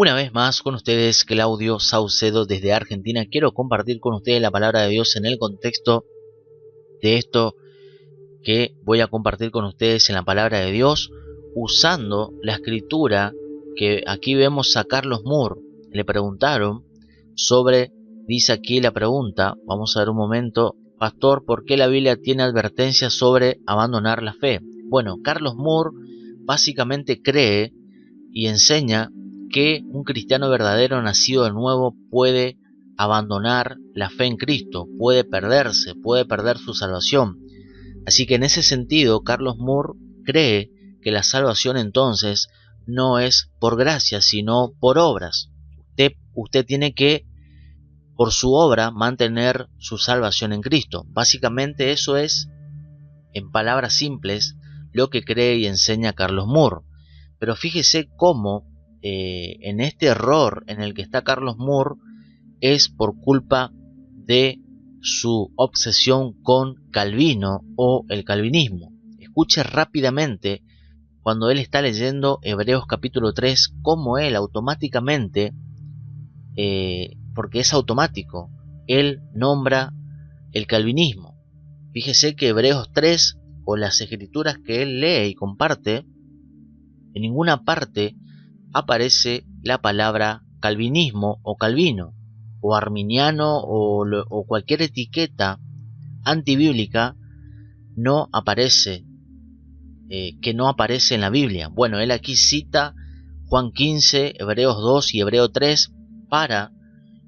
Una vez más con ustedes, Claudio Saucedo desde Argentina. Quiero compartir con ustedes la palabra de Dios en el contexto de esto que voy a compartir con ustedes en la palabra de Dios, usando la escritura que aquí vemos a Carlos Moore. Le preguntaron sobre, dice aquí la pregunta, vamos a ver un momento, pastor, ¿por qué la Biblia tiene advertencias sobre abandonar la fe? Bueno, Carlos Moore básicamente cree y enseña que un cristiano verdadero nacido de nuevo puede abandonar la fe en Cristo, puede perderse, puede perder su salvación. Así que en ese sentido, Carlos Moore cree que la salvación entonces no es por gracia, sino por obras. Usted tiene que, por su obra, mantener su salvación en Cristo. Básicamente eso es, en palabras simples, lo que cree y enseña Carlos Moore. Pero fíjese cómo en este error en el que está Carlos Moore es por culpa de su obsesión con Calvino o el calvinismo. Escuche rápidamente cuando él está leyendo Hebreos capítulo 3, cómo él automáticamente, porque es automático, él nombra el calvinismo. Fíjese que Hebreos 3 o las escrituras que él lee y comparte, en ninguna parte aparece la palabra calvinismo o calvino o arminiano o cualquier etiqueta antibíblica no aparece, que no aparece en la Biblia. Bueno, él aquí cita Juan 15, Hebreos 2 y Hebreo 3 para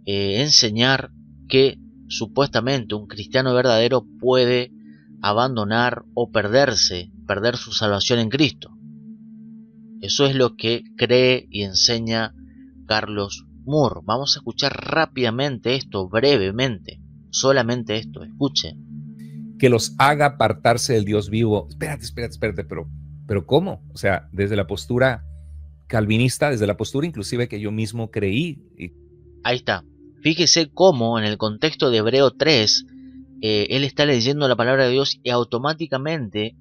enseñar que supuestamente un cristiano verdadero puede abandonar o perder su salvación en Cristo. Eso es lo que cree y enseña Carlos Moore. Vamos a escuchar rápidamente esto, brevemente. Solamente esto, escuche. Que los haga apartarse del Dios vivo. Espérate, pero ¿cómo? O sea, desde la postura calvinista, desde la postura inclusive que yo mismo creí. Ahí está. Fíjese cómo en el contexto de Hebreo 3, él está leyendo la palabra de Dios y automáticamente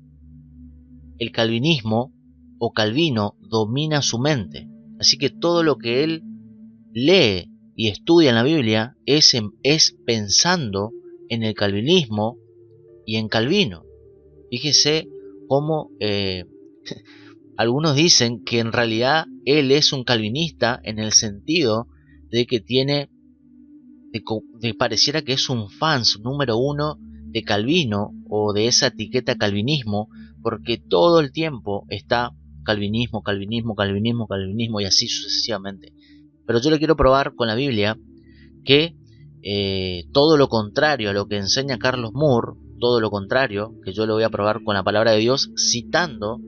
el calvinismo o Calvino domina su mente. Así que todo lo que él lee y estudia en la Biblia es pensando en el calvinismo y en Calvino. Fíjese cómo algunos dicen que en realidad él es un calvinista en el sentido de que tiene, de pareciera que es un fans número uno de Calvino o de esa etiqueta calvinismo, porque todo el tiempo está calvinismo, calvinismo, calvinismo, calvinismo y así sucesivamente. Pero yo le quiero probar con la Biblia que todo lo contrario a lo que enseña Carlos Moore, todo lo contrario, que yo lo voy a probar con la palabra de Dios, citando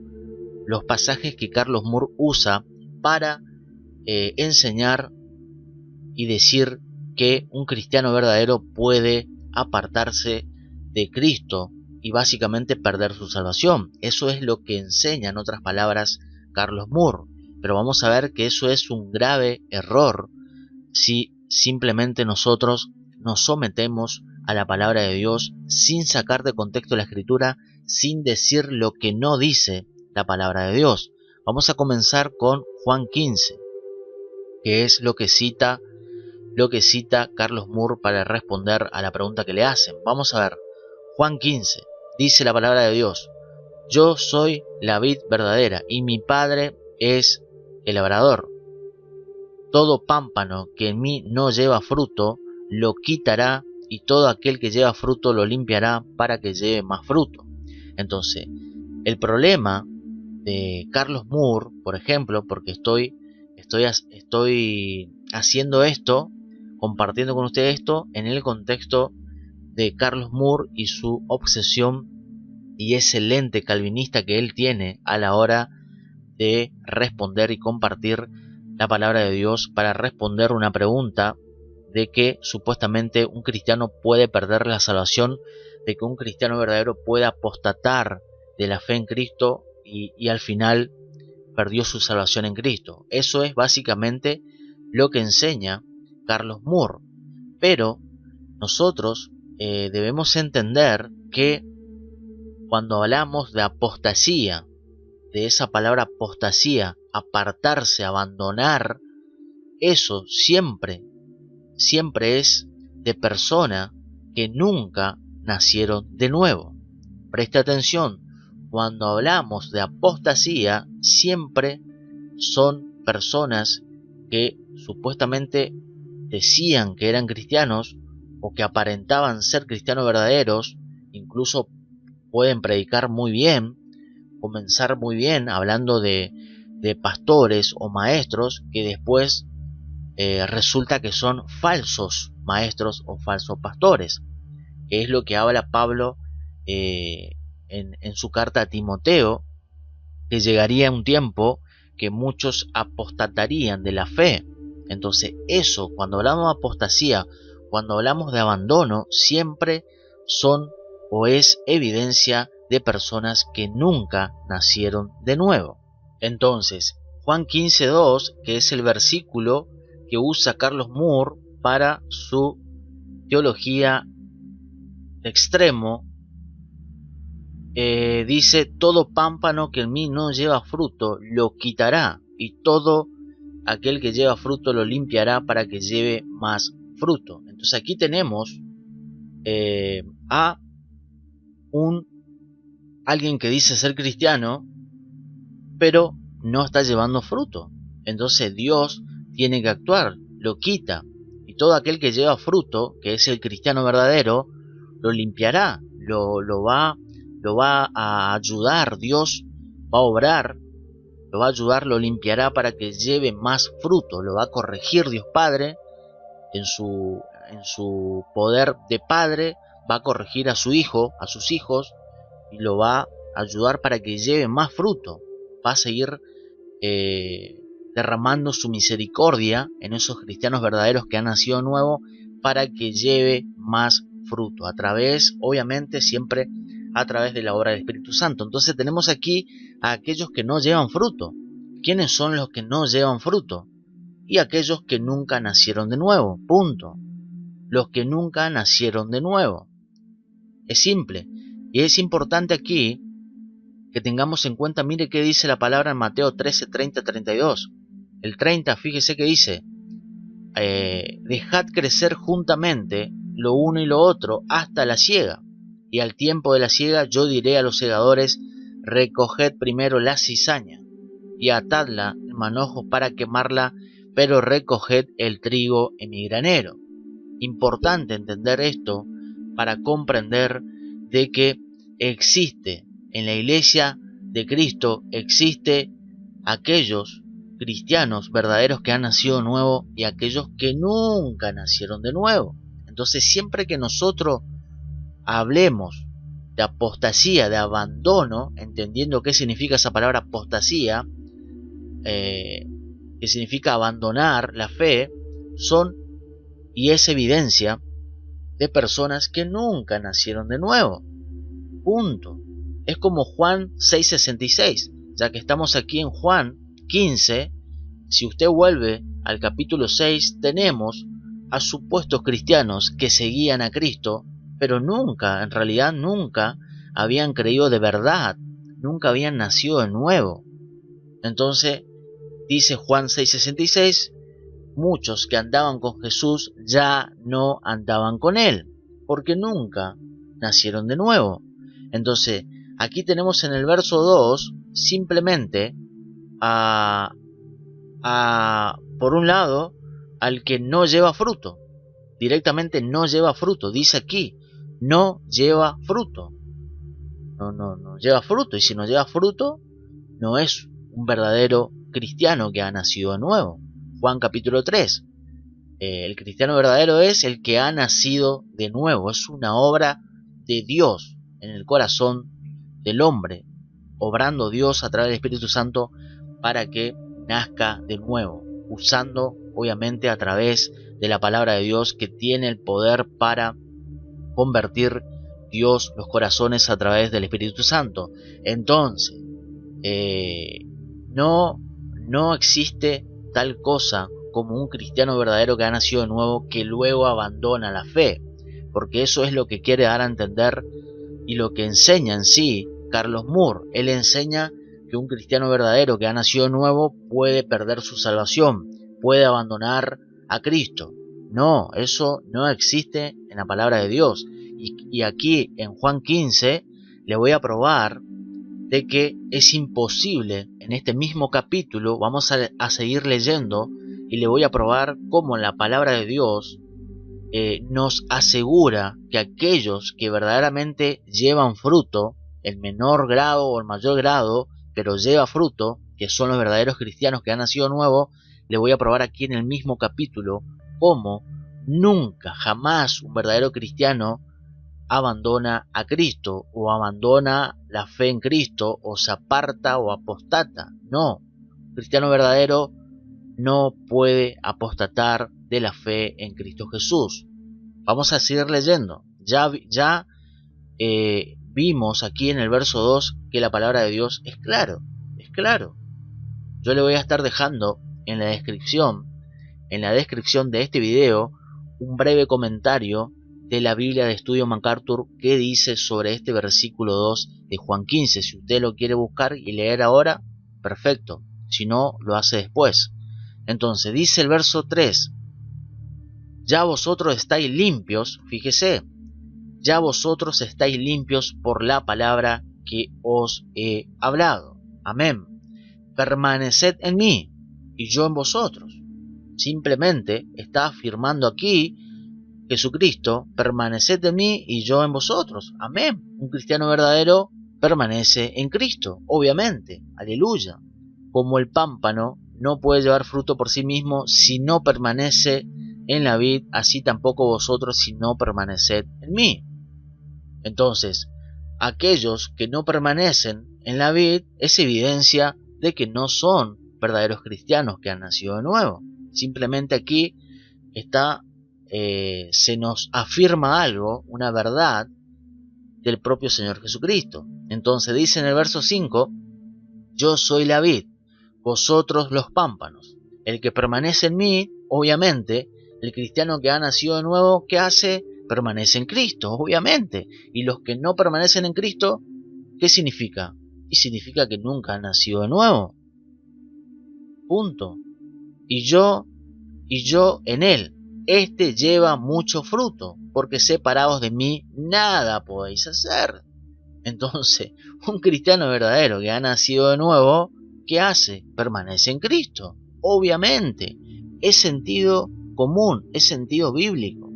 los pasajes que Carlos Moore usa para enseñar y decir que un cristiano verdadero puede apartarse de Cristo y básicamente perder su salvación. Eso es lo que enseña, en otras palabras, Carlos Moore. Pero vamos a ver que eso es un grave error si simplemente nosotros nos sometemos a la palabra de Dios sin sacar de contexto la escritura, sin decir lo que no dice la palabra de Dios. Vamos a comenzar con Juan 15, que es lo que cita Carlos Moore para responder a la pregunta que le hacen. Vamos a ver, Juan 15, dice la palabra de Dios: yo soy la vid verdadera y mi Padre es el labrador. Todo pámpano que en mí no lleva fruto, lo quitará, y todo aquel que lleva fruto lo limpiará para que lleve más fruto. Entonces, el problema de Carlos Moore, por ejemplo, porque estoy haciendo esto, compartiendo con ustedes esto en el contexto de Carlos Moore y su obsesión y ese lente calvinista que él tiene a la hora de responder y compartir la palabra de Dios para responder una pregunta de que supuestamente un cristiano puede perder la salvación, de que un cristiano verdadero puede apostatar de la fe en Cristo y al final perdió su salvación en Cristo. Eso es básicamente lo que enseña Carlos Moore. Pero nosotros debemos entender que cuando hablamos de apostasía, de esa palabra apostasía, apartarse, abandonar, eso siempre es de personas que nunca nacieron de nuevo. Preste atención, cuando hablamos de apostasía, siempre son personas que supuestamente decían que eran cristianos o que aparentaban ser cristianos verdaderos, incluso pueden predicar muy bien, comenzar muy bien hablando de pastores o maestros que después resulta que son falsos maestros o falsos pastores, que es lo que habla Pablo en su carta a Timoteo, que llegaría un tiempo que muchos apostatarían de la fe. Entonces eso, cuando hablamos de apostasía, cuando hablamos de abandono, siempre son o es evidencia de personas que nunca nacieron de nuevo. Entonces, Juan 15:2, que es el versículo que usa Carlos Moore para su teología de extremo, dice: todo pámpano que en mí no lleva fruto lo quitará, y todo aquel que lleva fruto lo limpiará para que lleve más fruto. Entonces aquí tenemos a alguien que dice ser cristiano, pero no está llevando fruto. Entonces Dios tiene que actuar, lo quita, y todo aquel que lleva fruto, que es el cristiano verdadero, lo limpiará, lo va a ayudar, Dios va a obrar, lo va a ayudar, lo limpiará para que lleve más fruto, lo va a corregir Dios Padre en su poder de padre, va a corregir a su hijo, a sus hijos, y lo va a ayudar para que lleve más fruto, va a seguir derramando su misericordia en esos cristianos verdaderos que han nacido de nuevo para que lleve más fruto, a través, obviamente, siempre a través de la obra del Espíritu Santo. Entonces tenemos aquí a aquellos que no llevan fruto. ¿Quiénes son los que no llevan fruto? Y aquellos que nunca nacieron de nuevo, punto. Los que nunca nacieron de nuevo. Es simple. Y es importante aquí que tengamos en cuenta, mire qué dice la palabra en Mateo 13, 30, 32. El 30, fíjese que dice: dejad crecer juntamente lo uno y lo otro hasta la siega. Y al tiempo de la siega yo diré a los segadores: recoged primero la cizaña y atadla en manojos para quemarla, pero recoged el trigo en mi granero. Importante entender esto para comprender de que existe en la iglesia de Cristo, existe aquellos cristianos verdaderos que han nacido de nuevo y aquellos que nunca nacieron de nuevo. Entonces siempre que nosotros hablemos de apostasía, de abandono, entendiendo qué significa esa palabra apostasía, que significa abandonar la fe, son y es evidencia de personas que nunca nacieron de nuevo. Punto. Es como Juan 6:66, ya que estamos aquí en Juan 15, si usted vuelve al capítulo 6, tenemos a supuestos cristianos que seguían a Cristo, pero nunca, en realidad nunca habían creído de verdad, nunca habían nacido de nuevo. Entonces, dice Juan 6:66, muchos que andaban con Jesús ya no andaban con él, porque nunca nacieron de nuevo. Entonces, aquí tenemos en el verso 2 simplemente por un lado, al que no lleva fruto. Directamente no lleva fruto. Dice aquí, no lleva fruto. No lleva fruto. Y si no lleva fruto, no es un verdadero cristiano que ha nacido de nuevo. Juan capítulo 3. El cristiano verdadero es el que ha nacido de nuevo. Es una obra de Dios en el corazón del hombre, obrando Dios a través del Espíritu Santo para que nazca de nuevo, usando obviamente a través de la palabra de Dios, que tiene el poder para convertir Dios los corazones a través del Espíritu Santo. Entonces, no existe tal cosa como un cristiano verdadero que ha nacido de nuevo que luego abandona la fe, porque eso es lo que quiere dar a entender y lo que enseña en sí Carlos Moore. Él enseña que un cristiano verdadero que ha nacido de nuevo puede perder su salvación, puede abandonar a Cristo. No, eso no existe en la palabra de Dios. Y aquí en Juan 15 le voy a probar de que es imposible. En este mismo capítulo vamos a seguir leyendo y le voy a probar cómo la palabra de Dios nos asegura que aquellos que verdaderamente llevan fruto, en menor grado o en mayor grado, pero lleva fruto, que son los verdaderos cristianos que han nacido nuevo, le voy a probar aquí en el mismo capítulo cómo nunca, jamás un verdadero cristiano abandona a Cristo o abandona la fe en Cristo o se aparta o apostata. No, un cristiano verdadero no puede apostatar de la fe en Cristo Jesús. Vamos a seguir leyendo. Ya vimos aquí en el verso 2 que la palabra de Dios es claro, es claro. Yo le voy a estar dejando en la descripción de este video, un breve comentario de la Biblia de Estudio MacArthur que dice sobre este versículo 2 de Juan 15. Si usted lo quiere buscar y leer ahora, perfecto. Si no, lo hace después. Entonces, dice el verso 3, ya vosotros estáis limpios, fíjese, ya vosotros estáis limpios por la palabra que os he hablado. Amén. Permaneced en mí y yo en vosotros. Simplemente está afirmando aquí Jesucristo, permaneced en mí y yo en vosotros. Amén. Un cristiano verdadero permanece en Cristo, obviamente. Aleluya. Como el pámpano no puede llevar fruto por sí mismo si no permanece en la vid, así tampoco vosotros si no permaneced en mí. Entonces, aquellos que no permanecen en la vid es evidencia de que no son verdaderos cristianos que han nacido de nuevo. Simplemente aquí se nos afirma algo, una verdad del propio Señor Jesucristo. Entonces dice en el verso 5, yo soy la vid, vosotros los pámpanos. El que permanece en mí, obviamente, el cristiano que ha nacido de nuevo, ¿qué hace? Permanece en Cristo, obviamente. Y los que no permanecen en Cristo, ¿qué significa? Y significa que nunca han nacido de nuevo. Punto. Y yo en él. Este lleva mucho fruto, porque separados de mí nada podéis hacer. Entonces, un cristiano verdadero que ha nacido de nuevo, ¿qué hace? Permanece en Cristo. Obviamente, es sentido común, es sentido bíblico.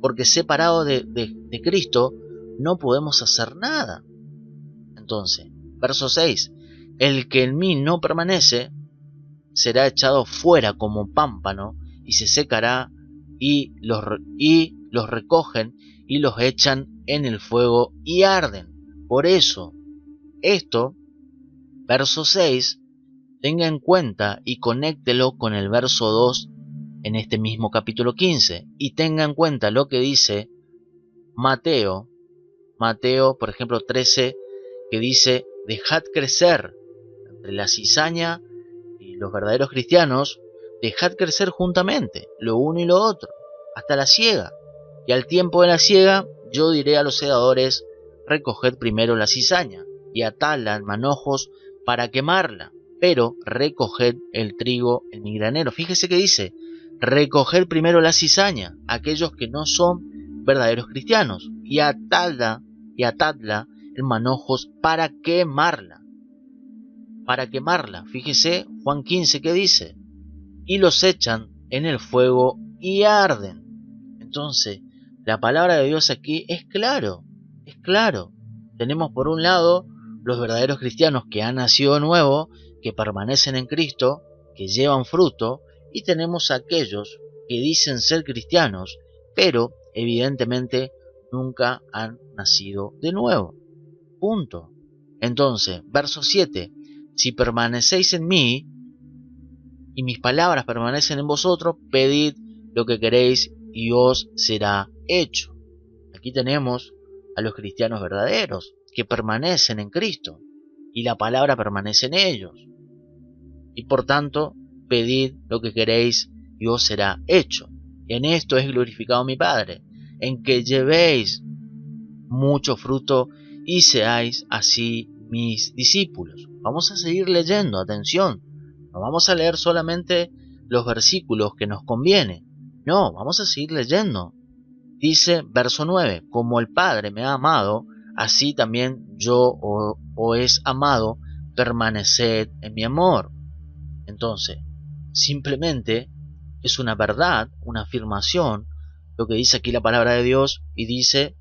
Porque separados de Cristo no podemos hacer nada. Entonces, verso 6. El que en mí no permanece será echado fuera como pámpano y se secará y los recogen y los echan en el fuego y arden. Por eso, esto, verso 6, tenga en cuenta y conéctelo con el verso 2 en este mismo capítulo 15. Y tenga en cuenta lo que dice Mateo, por ejemplo 13, que dice, dejad crecer entre la cizaña y los verdaderos cristianos, dejad crecer juntamente lo uno y lo otro, hasta la siega. Y al tiempo de la siega, yo diré a los segadores, recoged primero la cizaña, y atadla en manojos para quemarla, pero recoged el trigo en mi granero. Fíjese que dice, recoged primero la cizaña, aquellos que no son verdaderos cristianos, y atadla en manojos para quemarla. Para quemarla, fíjese Juan 15 que dice, y los echan en el fuego y arden. Entonces, la palabra de Dios aquí es claro. Tenemos por un lado los verdaderos cristianos que han nacido de nuevo, que permanecen en Cristo, que llevan fruto, y tenemos a aquellos que dicen ser cristianos, pero evidentemente nunca han nacido de nuevo. Punto. Entonces, verso 7, si permanecéis en mí, y mis palabras permanecen en vosotros, pedid lo que queréis y os será hecho. Aquí tenemos a los cristianos verdaderos que permanecen en Cristo y la palabra permanece en ellos. Y por tanto, pedid lo que queréis y os será hecho. En esto es glorificado mi Padre, en que llevéis mucho fruto y seáis así mis discípulos. Vamos a seguir leyendo, atención. No vamos a leer solamente los versículos que nos conviene. No, vamos a seguir leyendo. Dice, verso 9, como el Padre me ha amado, así también yo os he amado, permaneced en mi amor. Entonces, simplemente es una verdad, una afirmación, lo que dice aquí la palabra de Dios, y dice,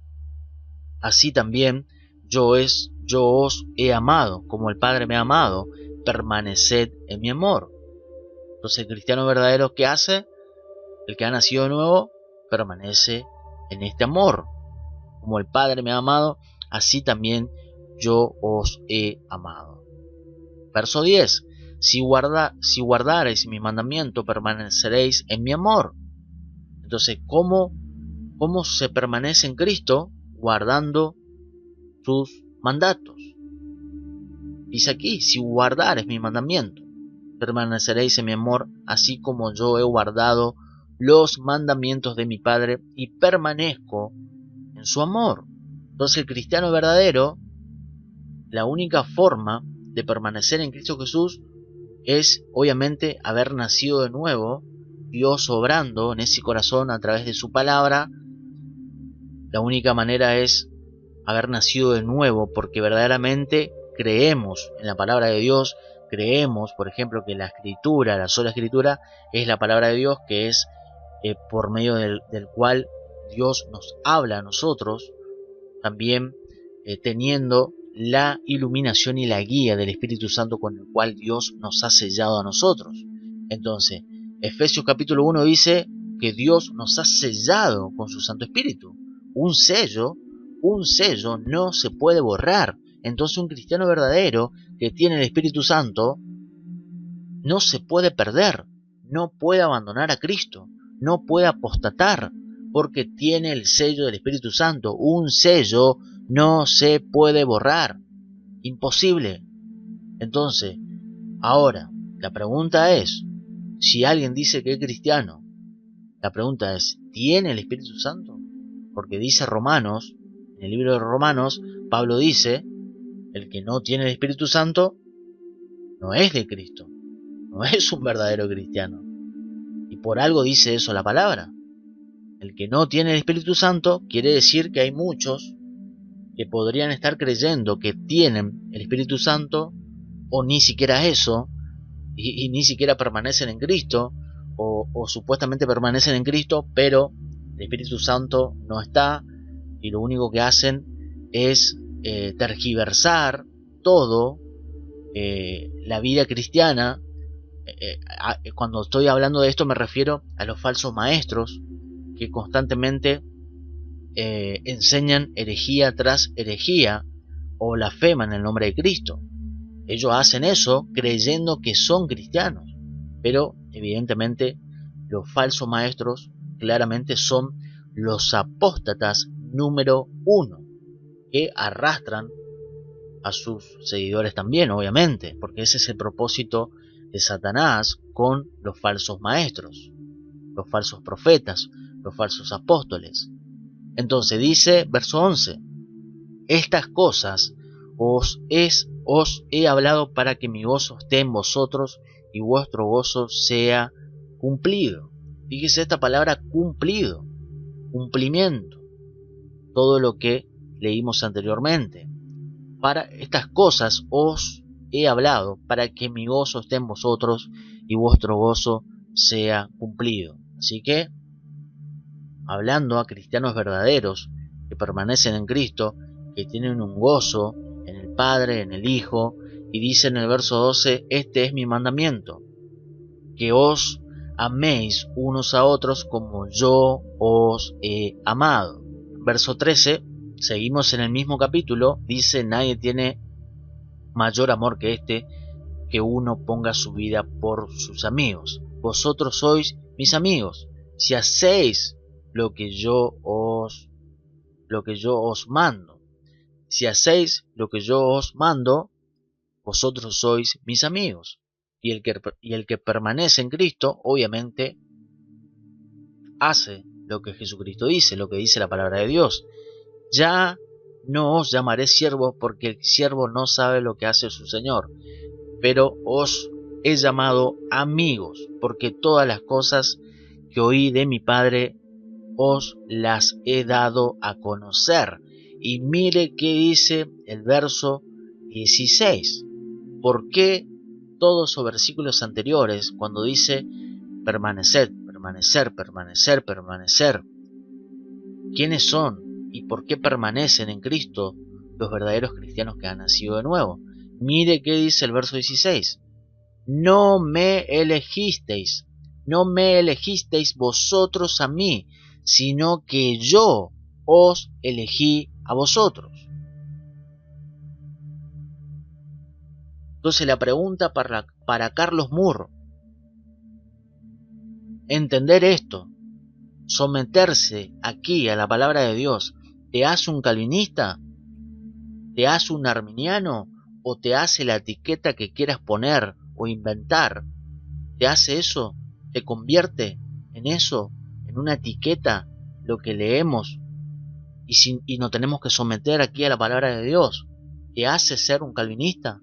así también yo os he amado, como el Padre me ha amado, permaneced en mi amor. Entonces el cristiano verdadero, ¿qué hace? El que ha nacido de nuevo permanece en este amor. Como el Padre me ha amado, así también yo os he amado. Verso 10. Si guardareis mi mandamiento, permaneceréis en mi amor. Entonces, ¿cómo se permanece en Cristo? Guardando sus mandatos. Dice aquí, si guardareis mi mandamiento, permaneceréis en mi amor, así como yo he guardado los mandamientos de mi Padre y permanezco en su amor. Entonces el cristiano verdadero, la única forma de permanecer en Cristo Jesús es obviamente haber nacido de nuevo, Dios obrando en ese corazón a través de su palabra. La única manera es haber nacido de nuevo, porque verdaderamente creemos en la palabra de Dios, creemos, por ejemplo, que la escritura, la sola escritura, es la palabra de Dios, que es por medio del cual Dios nos habla a nosotros, también teniendo la iluminación y la guía del Espíritu Santo con el cual Dios nos ha sellado a nosotros. Entonces, Efesios capítulo 1 dice que Dios nos ha sellado con su Santo Espíritu. Un sello no se puede borrar. Entonces un cristiano verdadero que tiene el Espíritu Santo no se puede perder, no puede abandonar a Cristo, no puede apostatar, porque tiene el sello del Espíritu Santo. Un sello no se puede borrar. Imposible. Entonces, ahora, la pregunta es, si alguien dice que es cristiano, la pregunta es, ¿tiene el Espíritu Santo? Porque dice Romanos, en el libro de Romanos, Pablo dice, el que no tiene el Espíritu Santo no es de Cristo, no es un verdadero cristiano. Y por algo dice eso la palabra. El que no tiene el Espíritu Santo quiere decir que hay muchos que podrían estar creyendo que tienen el Espíritu Santo, o ni siquiera eso, y ni siquiera permanecen en Cristo, o supuestamente permanecen en Cristo, pero el Espíritu Santo no está, y lo único que hacen es tergiversar todo la vida cristiana. Cuando estoy hablando de esto me refiero a los falsos maestros que constantemente enseñan herejía tras herejía o blasfeman el nombre de Cristo. Ellos hacen eso creyendo que son cristianos, pero evidentemente los falsos maestros claramente son los apóstatas número 1, que arrastran a sus seguidores también, obviamente, porque ese es el propósito de Satanás con los falsos maestros, los falsos profetas, los falsos apóstoles. Entonces dice, verso 11, estas cosas os he hablado para que mi gozo esté en vosotros y vuestro gozo sea cumplido. Fíjese esta palabra cumplido, cumplimiento, todo lo que leímos anteriormente. Para estas cosas os he hablado para que mi gozo esté en vosotros y vuestro gozo sea cumplido. Así que, hablando a cristianos verdaderos que permanecen en Cristo, que tienen un gozo en el Padre, en el Hijo, y dice en el verso 12, este es mi mandamiento, que os améis unos a otros como yo os he amado. Verso 13, seguimos en el mismo capítulo, dice, nadie tiene mayor amor que este, que uno ponga su vida por sus amigos. Vosotros sois mis amigos, si hacéis lo que yo os mando. Si hacéis lo que yo os mando, vosotros sois mis amigos. Y el que permanece en Cristo, obviamente, hace lo que Jesucristo dice, lo que dice la palabra de Dios. Ya no os llamaré siervos, porque el siervo no sabe lo que hace su Señor, pero os he llamado amigos, porque todas las cosas que oí de mi Padre os las he dado a conocer. Y mire qué dice el verso 16. ¿Por qué todos esos versículos anteriores, cuando dice permanecer, permanecer, permanecer, permanecer? ¿Quiénes son y por qué permanecen en Cristo los verdaderos cristianos que han nacido de nuevo? Mire qué dice el verso 16. No me elegisteis, no me elegisteis vosotros a mí, sino que yo os elegí a vosotros. Entonces la pregunta para Carlos Moore, entender esto, someterse aquí a la palabra de Dios, ¿te hace un calvinista? ¿Te hace un arminiano? ¿O te hace la etiqueta que quieras poner o inventar? ¿Te hace eso? ¿Te convierte en eso? ¿En una etiqueta? Lo que leemos y nos tenemos que someter aquí a la palabra de Dios. ¿Te hace ser un calvinista?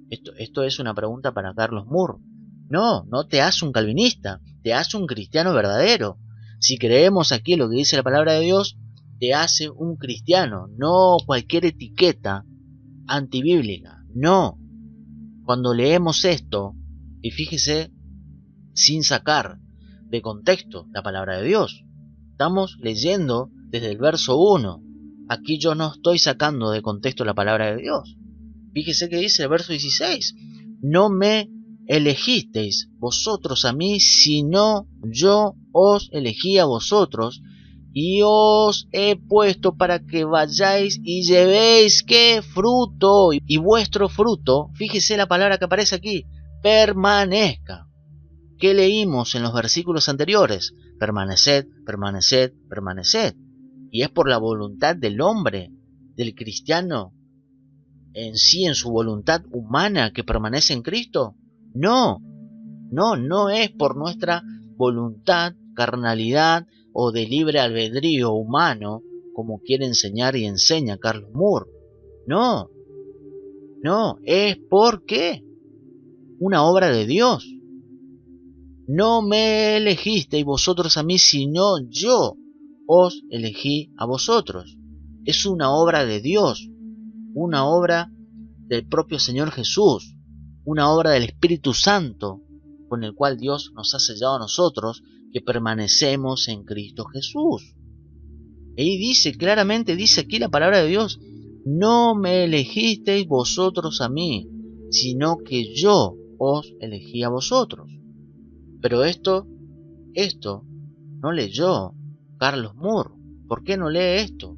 Esto es una pregunta para Carlos Moore. No, no te hace un calvinista, te hace un cristiano verdadero. Si creemos aquí lo que dice la palabra de Dios, te hace un cristiano, no cualquier etiqueta antibíblica. No. Cuando leemos esto, y fíjese, sin sacar de contexto la palabra de Dios, estamos leyendo desde el verso 1. Aquí yo no estoy sacando de contexto la palabra de Dios. Fíjese que dice el verso 16. No me elegisteis vosotros a mí, sino yo os elegí a vosotros y os he puesto para que vayáis y llevéis ¿qué? Fruto. Y vuestro fruto, fíjese la palabra que aparece aquí, permanezca. ¿Qué leímos en los versículos anteriores? Permaneced, permaneced, permaneced. Y es por la voluntad del hombre, del cristiano, en sí, en su voluntad humana que permanece en Cristo. No, no es por nuestra voluntad, carnalidad o de libre albedrío humano, como quiere enseñar y enseña Carlos Moore. No, es porque una obra de Dios. No me elegisteis vosotros a mí, sino yo os elegí a vosotros. Es una obra de Dios, una obra del propio Señor Jesús, una obra del Espíritu Santo, con el cual Dios nos ha sellado a nosotros que permanecemos en Cristo Jesús. Y dice claramente, dice aquí la palabra de Dios, no me elegisteis vosotros a mí, sino que yo os elegí a vosotros. Pero esto no leyó Carlos Moore. ¿Por qué no lee esto?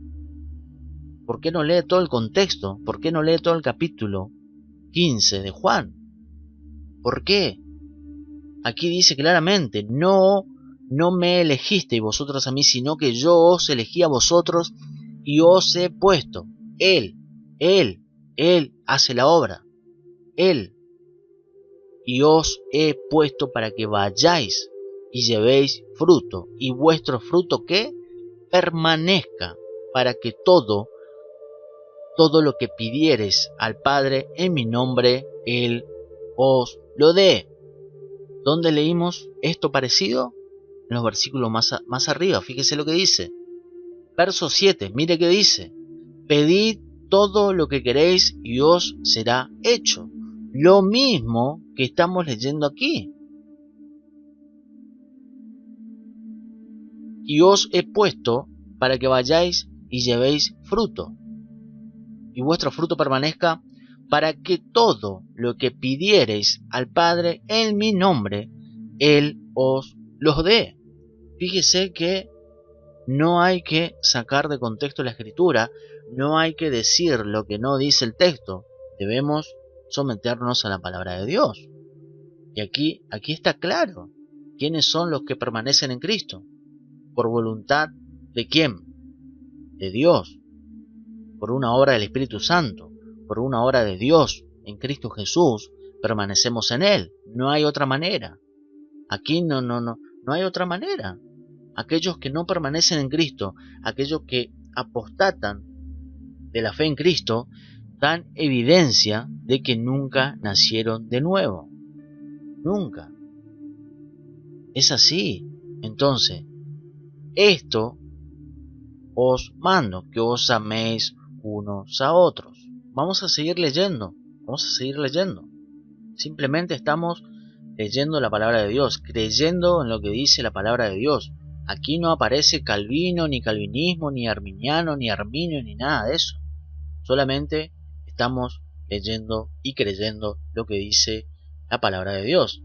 ¿Por qué no lee todo el contexto? ¿Por qué no lee todo el capítulo 15 de Juan? ¿Por qué? Aquí dice claramente, no me elegisteis vosotros a mí, sino que yo os elegí a vosotros y os he puesto. Él hace la obra. Él. Y os he puesto para que vayáis y llevéis fruto. ¿Y vuestro fruto qué? Permanezca, para que todo lo que pidiereis al Padre en mi nombre, Él os lo dé. ¿Dónde leímos esto parecido? En los versículos más arriba, fíjese lo que dice. Verso 7, mire qué dice. Pedid todo lo que queréis y os será hecho. Lo mismo que estamos leyendo aquí. Y os he puesto para que vayáis y llevéis fruto. Y vuestro fruto permanezca, para que todo lo que pidiereis al Padre en mi nombre, Él os los dé. Fíjese que no hay que sacar de contexto la Escritura, no hay que decir lo que no dice el texto, debemos someternos a la palabra de Dios. Y aquí está claro quiénes son los que permanecen en Cristo. ¿Por voluntad de quién? De Dios. Por una obra del Espíritu Santo, por una obra de Dios en Cristo Jesús, permanecemos en Él. No hay otra manera. Aquí no hay otra manera. Aquellos que no permanecen en Cristo, aquellos que apostatan de la fe en Cristo, dan evidencia de que nunca nacieron de nuevo. nunca. Es así. Entonces, esto os mando, que os améis unos a otros. Vamos a seguir leyendo, vamos a seguir leyendo. Simplemente estamos leyendo la palabra de Dios, creyendo en lo que dice la palabra de Dios. Aquí no aparece Calvino, ni calvinismo, ni arminiano, ni arminio, ni nada de eso. Solamente estamos leyendo y creyendo lo que dice la palabra de Dios.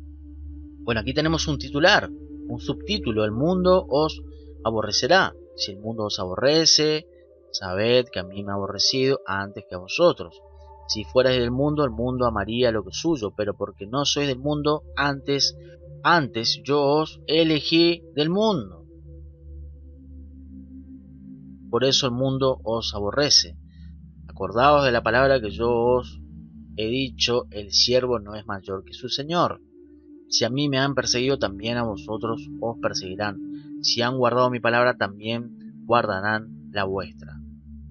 Bueno, aquí tenemos un titular, un subtítulo: el mundo os aborrecerá. Si el mundo os aborrece, sabed que a mí me ha aborrecido antes que a vosotros. Si fuerais del mundo, el mundo amaría lo que es suyo, pero porque no sois del mundo, antes yo os elegí del mundo. Por eso el mundo os aborrece. Acordaos de la palabra que yo os he dicho: el siervo no es mayor que su señor. Si a mí me han perseguido, también a vosotros os perseguirán. Si han guardado mi palabra, también guardarán la vuestra.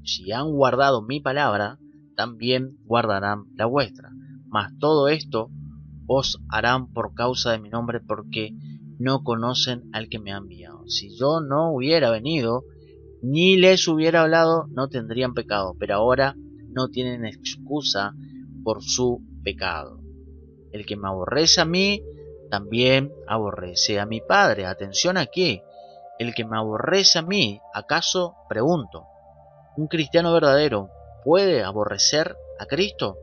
Si han guardado mi palabra, también guardarán la vuestra. Mas todo esto os harán por causa de mi nombre, porque no conocen al que me ha enviado. Si yo no hubiera venido, ni les hubiera hablado, no tendrían pecado, pero ahora no tienen excusa por su pecado. El que me aborrece a mí, también aborrece a mi Padre. Atención aquí. El que me aborrece a mí, ¿acaso, pregunto, un cristiano verdadero puede aborrecer a Cristo?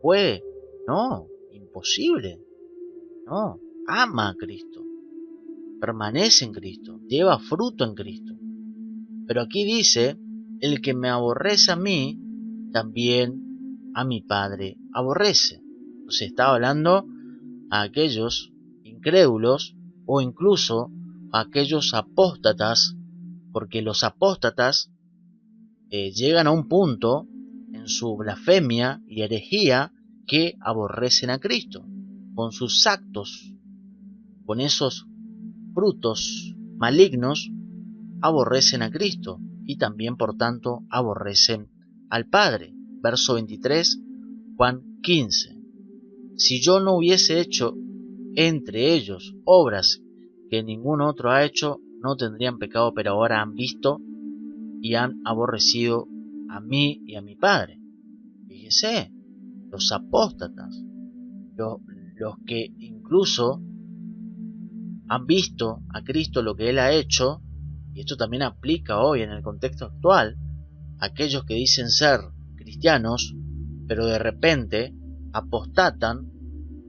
¿Puede? No, imposible. No, ama a Cristo, permanece en Cristo, lleva fruto en Cristo. Pero aquí dice: el que me aborrece a mí, también a mi Padre aborrece. Se está hablando a aquellos incrédulos, o incluso a aquellos apóstatas, porque los apóstatas llegan a un punto en su blasfemia y herejía que aborrecen a Cristo con sus actos, con esos frutos malignos. Aborrecen a Cristo y también, por tanto, aborrecen al Padre. Verso 23, Juan 15. Si yo no hubiese hecho entre ellos obras que ningún otro ha hecho, no tendrían pecado, pero ahora han visto y han aborrecido a mí y a mi Padre. Fíjese, los apóstatas, los que incluso han visto a Cristo, lo que Él ha hecho, y esto también aplica hoy en el contexto actual: aquellos que dicen ser cristianos, pero de repente apostatan,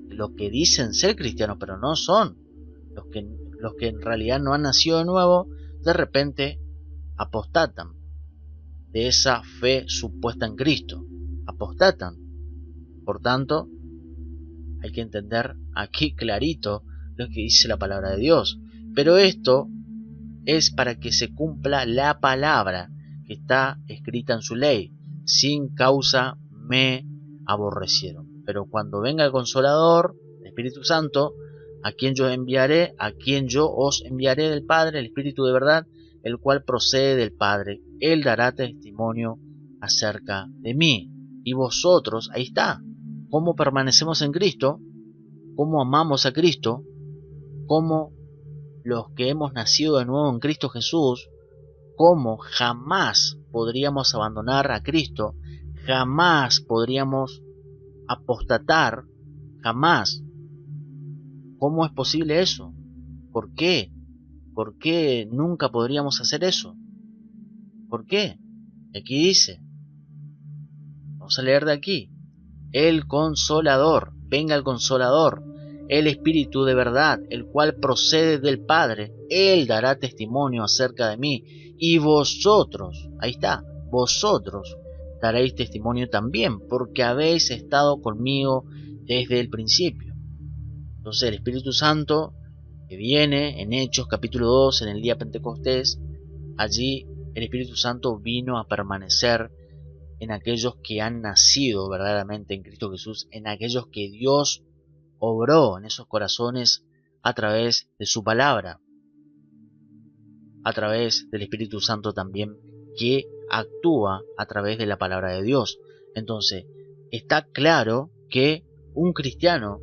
los que dicen ser cristianos, pero no son, los que en realidad no han nacido de nuevo, de repente apostatan de esa fe supuesta en Cristo, apostatan. Por tanto, hay que entender aquí clarito lo que dice la palabra de Dios. Pero esto es para que se cumpla la palabra que está escrita en su ley: sin causa me aborrecieron. Pero cuando venga el Consolador, el Espíritu Santo, a quien yo os enviaré del Padre, el Espíritu de verdad, el cual procede del Padre, Él dará testimonio acerca de mí. Y vosotros, ahí está, cómo permanecemos en Cristo, cómo amamos a Cristo, cómo los que hemos nacido de nuevo en Cristo Jesús, cómo jamás podríamos abandonar a Cristo, jamás podríamos apostatar, jamás. ¿Cómo es posible eso? ¿Por qué? ¿Por qué nunca podríamos hacer eso? ¿Por qué? Aquí dice, vamos a leer de aquí: el Consolador, venga el Consolador, el Espíritu de verdad, el cual procede del Padre, Él dará testimonio acerca de mí, y vosotros, ahí está, vosotros daréis testimonio también, porque habéis estado conmigo desde el principio. Entonces el Espíritu Santo, que viene en Hechos capítulo 2, en el día Pentecostés, allí el Espíritu Santo vino a permanecer en aquellos que han nacido verdaderamente en Cristo Jesús, en aquellos que Dios obró en esos corazones a través de su palabra, a través del Espíritu Santo también, que actúa a través de la palabra de Dios. Entonces, está claro que un cristiano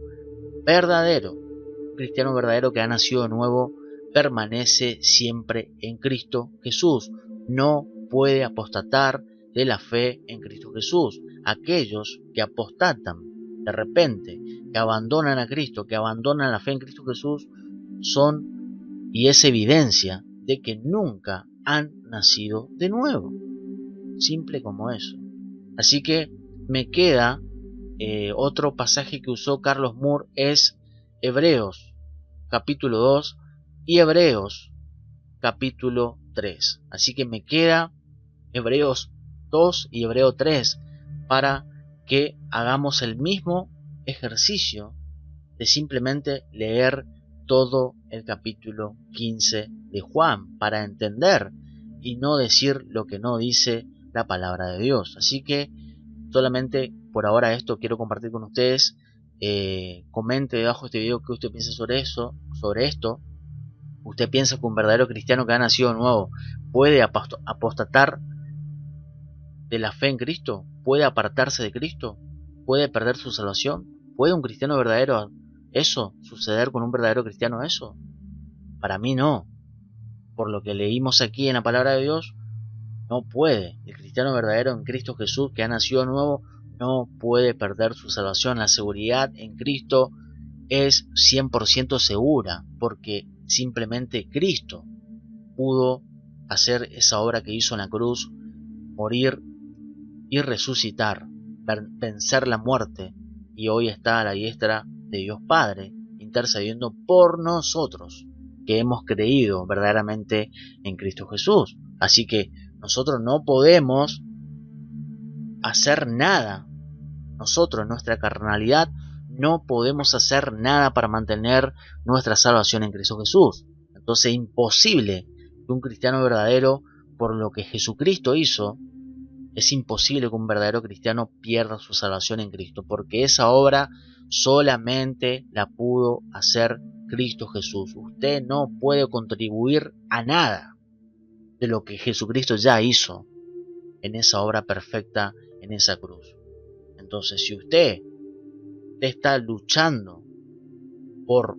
verdadero. Un cristiano verdadero que ha nacido de nuevo permanece siempre en Cristo Jesús. No puede apostatar de la fe en Cristo Jesús. Aquellos que apostatan de repente, que abandonan a Cristo, que abandonan la fe en Cristo Jesús, son, y es evidencia de que nunca han nacido de nuevo. Simple como eso. Así que me queda otro pasaje que usó Carlos Moore, es Hebreos capítulo 2 y Hebreos capítulo 3. Así que me queda Hebreos 2 y Hebreos 3 para que hagamos el mismo ejercicio de simplemente leer todo el capítulo 15 de Juan para entender y no decir lo que no dice la palabra de Dios. Así que solamente por ahora esto quiero compartir con ustedes. Comente debajo de este video qué usted piensa sobre eso, sobre esto. ¿Usted piensa que un verdadero cristiano que ha nacido de nuevo puede apostatar de la fe en Cristo? ¿Puede apartarse de Cristo? ¿Puede perder su salvación? ¿Puede un cristiano verdadero eso? ¿Suceder con un verdadero cristiano eso? Para mí no. Por lo que leímos aquí en la palabra de Dios, no puede. El cristiano verdadero en Cristo Jesús que ha nacido de nuevo no puede perder su salvación. La seguridad en Cristo es 100% segura, porque simplemente Cristo pudo hacer esa obra que hizo en la cruz, morir y resucitar, vencer la muerte, y hoy está a la diestra de Dios Padre, intercediendo por nosotros, que hemos creído verdaderamente en Cristo Jesús. Así que nosotros no podemos hacer nada. Nosotros, en nuestra carnalidad, no podemos hacer nada para mantener nuestra salvación en Cristo Jesús. Entonces es imposible que un cristiano verdadero, por lo que Jesucristo hizo, es imposible que un verdadero cristiano pierda su salvación en Cristo, porque esa obra solamente la pudo hacer Cristo Jesús. Usted no puede contribuir a nada de lo que Jesucristo ya hizo en esa obra perfecta, en esa cruz. Entonces, si usted está luchando por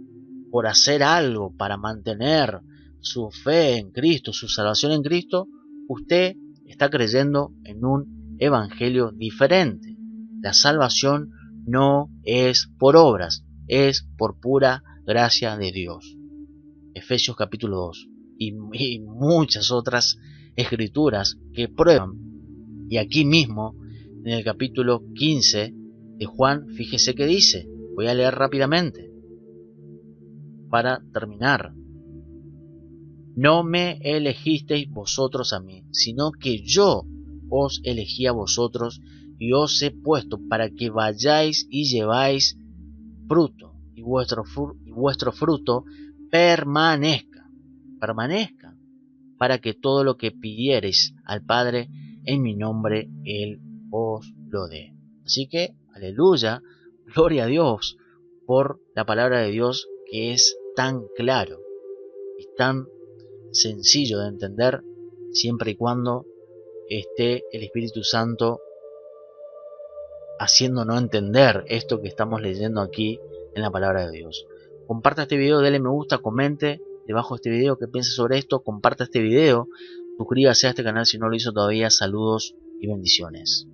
hacer algo para mantener su fe en Cristo, su salvación en Cristo, usted está creyendo en un evangelio diferente. La salvación no es por obras, es por pura gracia de Dios. Efesios capítulo 2 y muchas otras escrituras que prueban. Y aquí mismo, en el capítulo 15 de Juan, fíjese que dice, voy a leer rápidamente para terminar. No me elegisteis vosotros a mí, sino que yo os elegí a vosotros y os he puesto para que vayáis y lleváis fruto, y vuestro fruto permanezca, para que todo lo que pidiereis al Padre en mi nombre, Él os lo dé. Así que, aleluya, gloria a Dios por la palabra de Dios, que es tan claro y tan sencillo de entender, siempre y cuando esté el Espíritu Santo haciéndonos entender esto que estamos leyendo aquí en la palabra de Dios. Comparta este video, dele me gusta, comente debajo de este video qué piensa sobre esto, comparta este video, suscríbase a este canal si no lo hizo todavía. Saludos y bendiciones.